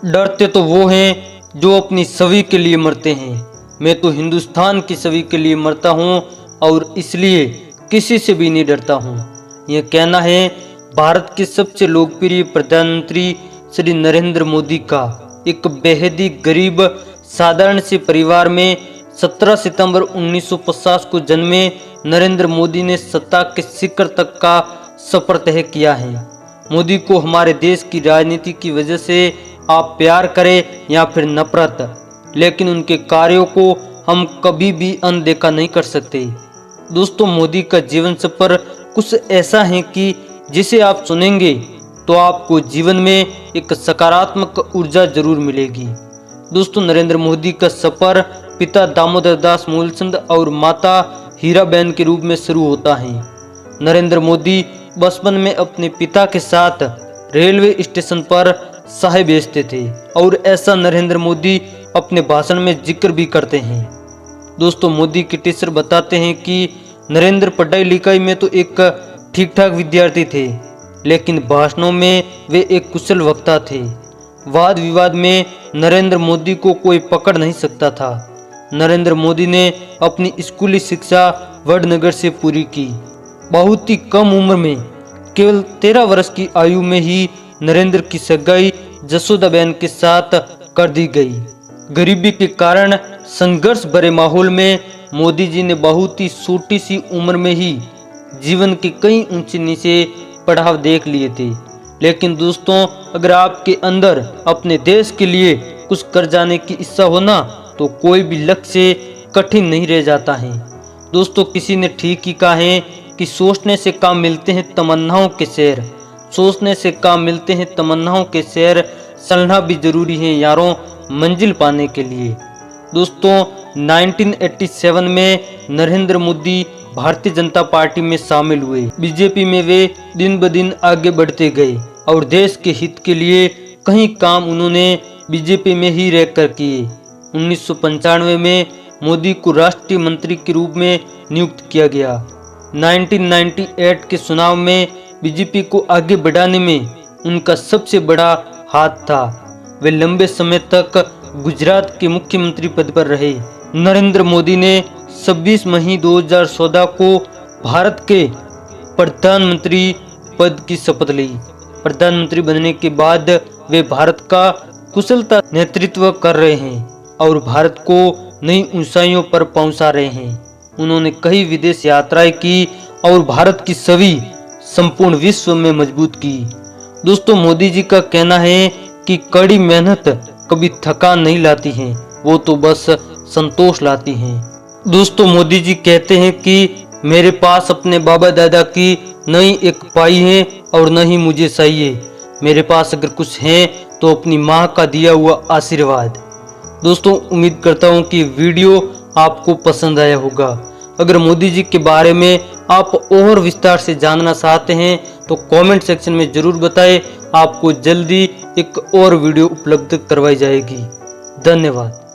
डरते तो वो हैं जो अपनी छवि के लिए मरते हैं। मैं तो हिंदुस्तान की छवि के लिए मरता हूँ और इसलिए किसी से भी नहीं डरता हूँ। यह कहना है भारत के सबसे लोकप्रिय प्रधानमंत्री श्री नरेंद्र मोदी का। एक बेहद ही गरीब साधारण से परिवार में 17 सितंबर 1950 को जन्मे नरेंद्र मोदी ने सत्ता के शिखर तक का सफर तय किया है। मोदी को हमारे देश की राजनीति की वजह से आप प्यार करें या फिर नफरत, लेकिन उनके कार्यों को हम कभी भी अनदेखा नहीं कर सकते। दोस्तों, मोदी का जीवन सफर कुछ ऐसा है कि जिसे आप सुनेंगे तो आपको जीवन में एक सकारात्मक ऊर्जा जरूर मिलेगी। दोस्तों, नरेंद्र मोदी का सफर पिता दामोदर दास मूलचंद और माता हीराबेन के रूप में शुरू होता है। नरेंद्र मोदी बचपन में अपने पिता के साथ रेलवे स्टेशन पर चाय बेचते थे और ऐसा नरेंद्र मोदी अपने भाषण में जिक्र भी करते हैं। दोस्तों, मोदी के टीचर बताते हैं कि नरेंद्र पढ़ाई लिखाई में तो एक ठीक ठाक विद्यार्थी थे, लेकिन भाषणों में वे एक कुशल वक्ता थे। वाद विवाद में नरेंद्र मोदी को कोई पकड़ नहीं सकता था। नरेंद्र मोदी ने अपनी स्कूली शिक्षा वडनगर से पूरी की। बहुत ही कम उम्र में, केवल 13 वर्ष की आयु में ही नरेंद्र की सगाई जसोदाबेन के साथ कर दी गई। गरीबी के कारण संघर्ष भरे माहौल में मोदी जी ने बहुत ही छोटी सी उम्र में ही जीवन के कई ऊंचे नीचे पड़ाव देख लिए थे। लेकिन दोस्तों, अगर आपके अंदर अपने देश के लिए कुछ कर जाने की इच्छा हो ना, तो कोई भी लक्ष्य कठिन नहीं रह जाता है। दोस्तों, किसी ने ठीक ही कहा है कि सोचने से काम मिलते हैं तमन्नाओं के शहर। सोचने से काम मिलते हैं तमन्नाओं के शहर। चलना भी जरूरी है यारों मंजिल पाने के लिए। दोस्तों, 1987 में नरेंद्र मोदी भारतीय जनता पार्टी में शामिल हुए। बीजेपी में वे दिन ब दिन आगे बढ़ते गए और देश के हित के लिए कई काम उन्होंने बीजेपी में ही रहकर किए। 1995 में मोदी को राष्ट्रीय मंत्री के रूप में नियुक्त किया गया। 1998 के चुनाव में बीजेपी को आगे बढ़ाने में उनका सबसे बड़ा हाथ था। वे लंबे समय तक गुजरात के मुख्यमंत्री पद पर रहे। नरेंद्र मोदी ने 26 मई 2014 को भारत के प्रधानमंत्री पद की शपथ ली। प्रधानमंत्री बनने के बाद वे भारत का कुशलता नेतृत्व कर रहे हैं और भारत को नई ऊंचाइयों पर पहुंचा रहे हैं। उन्होंने कई विदेश यात्राएं की और भारत की छवि संपूर्ण विश्व में मजबूत की। दोस्तों, मोदी जी का कहना है कि कड़ी मेहनत कभी थकान नहीं लाती है, वो तो बस संतोष लाती है। दोस्तों, मोदी जी कहते हैं कि मेरे पास अपने बाबा दादा की न ही एक पाई है और न ही मुझे चाहिए। मेरे पास अगर कुछ है तो अपनी माँ का दिया हुआ आशीर्वाद। दोस्तों, उम्मीद करता हूँ कि वीडियो आपको पसंद आया होगा। अगर मोदी जी के बारे में आप और विस्तार से जानना चाहते हैं तो कमेंट सेक्शन में जरूर बताएं। आपको जल्दी एक और वीडियो उपलब्ध करवाई जाएगी। धन्यवाद।